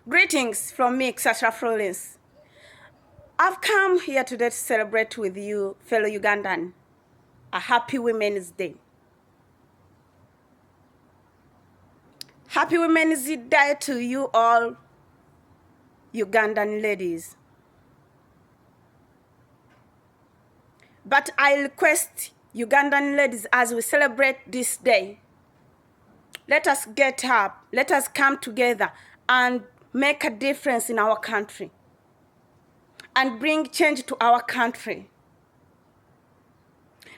Greetings from me, Sasha Florence. I've come here today to celebrate with you, fellow Ugandan, a happy Women's Day. Happy Women's Day to you all, Ugandan ladies. But I request Ugandan ladies, as we celebrate this day, let us get up, let us come together and make a difference in our country and bring change to our country.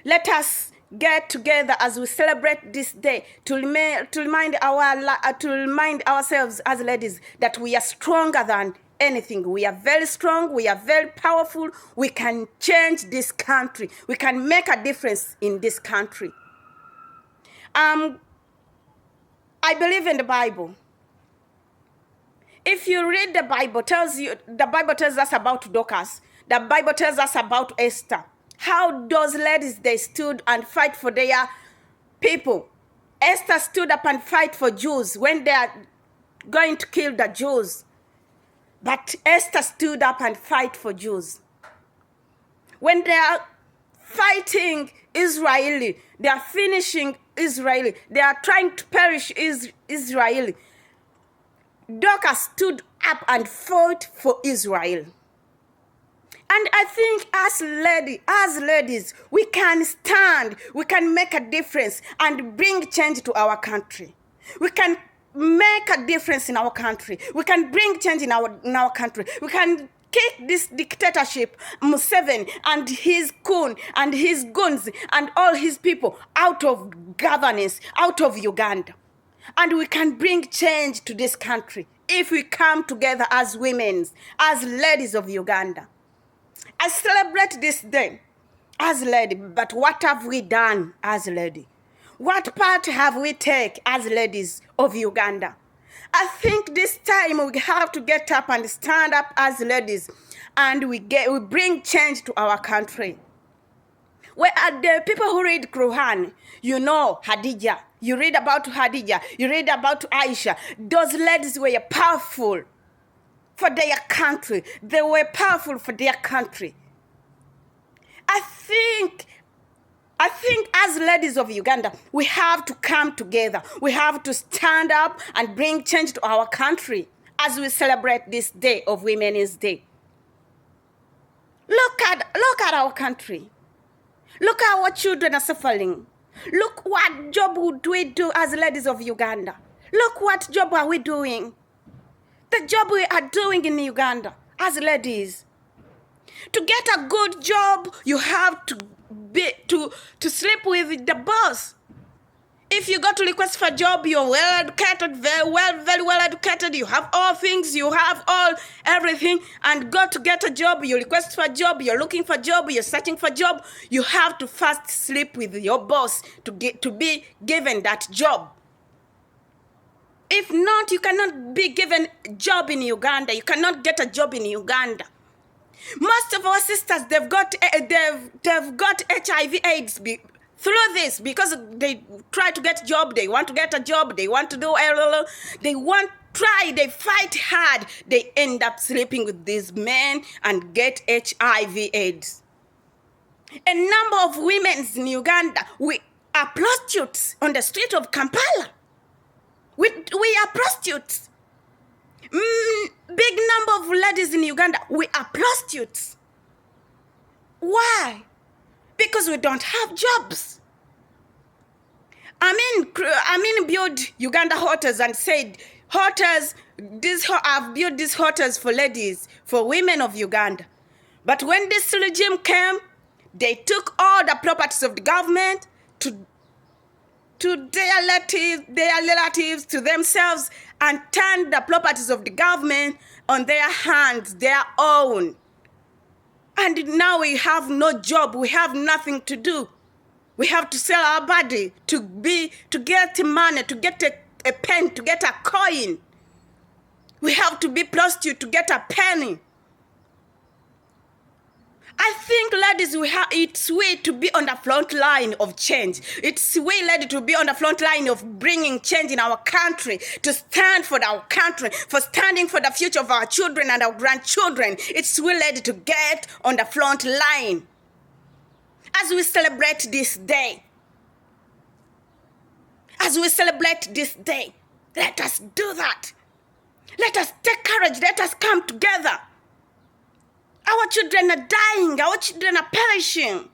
Let us get together as we celebrate this day to remind ourselves as ladies that we are stronger than anything. We are very strong. We are very powerful. We can change this country. We can make a difference in this country. I believe in the Bible. If you read the Bible, the Bible tells us about Dorcas. The Bible tells us about Esther. How those ladies, they stood and fight for their people. Esther stood up and fight for Jews when they are going to kill the Jews. But Esther stood up and fight for Jews. When they are fighting Israeli, they are finishing Israeli, they are trying to perish Israeli, Dorcas stood up and fought for Israel. And I think as ladies, we can stand, we can make a difference and bring change to our country. We can make a difference in our country. We can bring change in our country. We can kick this dictatorship, Museveni and his coon and his goons and all his people out of governance, out of Uganda. And we can bring change to this country if we come together as women, as ladies of Uganda. I celebrate this day as lady, but what have we done as lady? What part have we taken as ladies of Uganda? I think this time we have to get up and stand up as ladies, and we bring change to our country. Where are the people who read Quran? You know Hadija. You read about Hadija. You read about Aisha. Those ladies were powerful for their country. They were powerful for their country. I think as ladies of Uganda, we have to come together. We have to stand up and bring change to our country as we celebrate this day of Women's Day. Look at our country. Look how our children are suffering. Look what job would we do as ladies of Uganda. Look what job are we doing. The job we are doing in Uganda as ladies. To get a good job, you have to sleep with the boss. If you go to request for a job, you're well educated, very well educated, you have all things, you have everything, and go to get a job, you request for a job, you're looking for a job, you're searching for a job, you have to first sleep with your boss to be given that job. If not, you cannot be given a job in Uganda. You cannot get a job in Uganda. Most of our sisters, they've got HIV/AIDS through this because they try to get a job. They want to get a job. They want to do they fight hard. They end up sleeping with these men and get HIV/AIDS. A number of women in Uganda, we are prostitutes on the street of Kampala. We are prostitutes. Big number of ladies in Uganda, we are prostitutes. Why? Because we don't have jobs. I mean, build Uganda hotels and said, hotels, I've built these hotels for ladies, for women of Uganda. But when this regime came, they took all the properties of the government to their relatives, to themselves, and turned the properties of the government on their hands, their own. And now we have no job. We have nothing to do. We have to sell our body to get money, to get a pen, to get a coin. We have to be prostitute to get a penny. I think, ladies, it's way to be on the front line of change. It's way, lady, to be on the front line of bringing change in our country, to stand for our country, for standing for the future of our children and our grandchildren. It's way, lady, to get on the front line as we celebrate this day. As we celebrate this day, let us do that. Let us take courage. Let us come together. Our children are dying. Our children are perishing.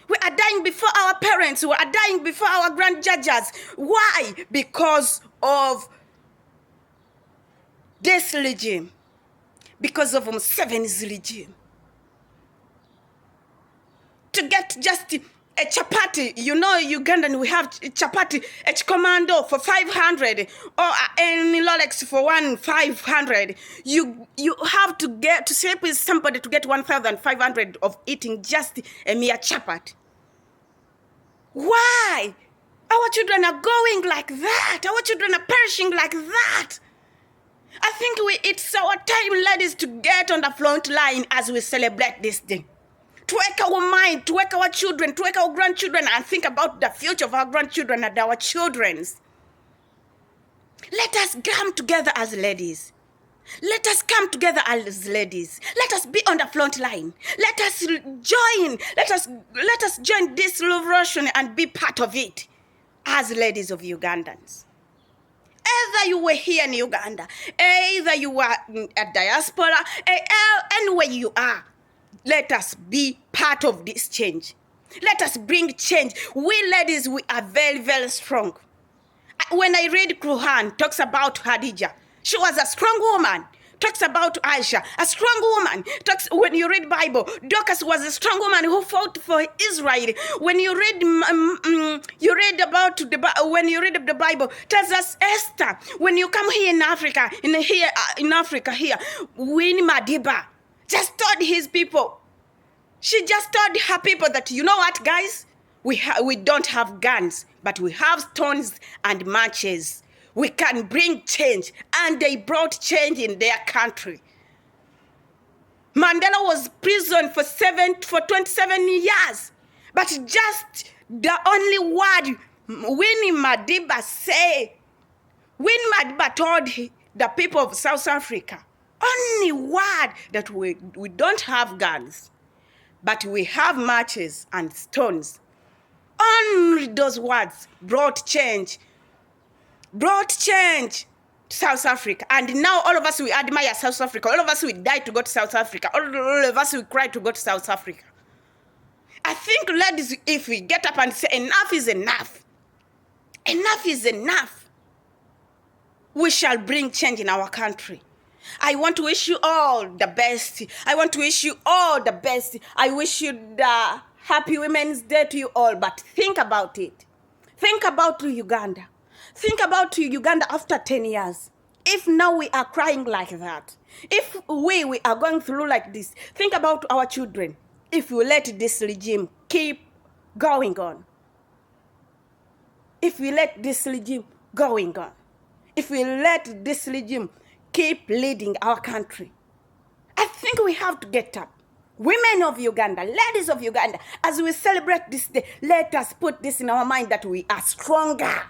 We are dying before our parents. We are dying before our grandjudges. Why? Because of this regime. Because of Museveni's regime. To get just a chapati, Ugandan, we have chapati, a commando for 500 or any Rolex for 500. You have to get to sleep with somebody to get 1,500 of eating just a mere chapati. Why? Our children are going like that. Our children are perishing like that. I think it's our time, ladies, to get on the front line as we celebrate this day. To wake our mind, to wake our children, to wake our grandchildren, and think about the future of our grandchildren and our children's. Let us come together as ladies. Let us come together as ladies. Let us be on the front line. Let us join. Let us join this revolution and be part of it as ladies of Ugandans. Either you were here in Uganda, either you are a diaspora, anywhere you are. Let us be part of this change. Let us bring change. We ladies, we are very, very strong. When I read Quran, talks about Khadija. She was a strong woman. Talks about Aisha, a strong woman. When you read Bible, Dorcas was a strong woman who fought for Israel. When you read, when you read the Bible, tells us Esther. When you come here in Africa, Winnie Madiba just told his people. She just told her people that, you know what, guys? We don't have guns, but we have stones and matches. We can bring change. And they brought change in their country. Mandela was imprisoned for 27 years. But just the only word Winnie Madiba told the people of South Africa, only word that we don't have guns, but we have matches and stones. Only those words brought change to South Africa. And now all of us, we admire South Africa. All of us, we die to go to South Africa. All of us, we cry to go to South Africa. I think, ladies, if we get up and say enough is enough, enough is enough, we shall bring change in our country. I want to wish you all the best. I want to wish you all the best. I wish you the Happy Women's Day to you all. But think about it. Think about Uganda. Think about Uganda after 10 years. If now we are crying like that, if we are going through like this, think about our children. If we let this regime keep going on. If we let this regime going on. If we let this regime keep leading our country, I think we have to get up. Women of Uganda, ladies of Uganda, as we celebrate this day, let us put this in our mind that we are stronger.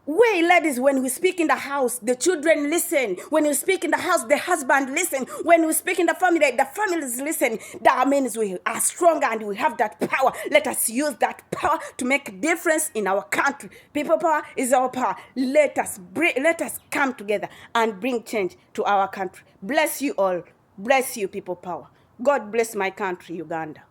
We ladies, when we speak in the house, the children listen. When we speak in the house, the husband listen. When we speak in the families listen. That means we are stronger and we have that power. Let us use that power to make a difference in our country. People power is our power. Let us come together and bring change to our country. Bless you all. Bless you, people power. God bless my country, Uganda.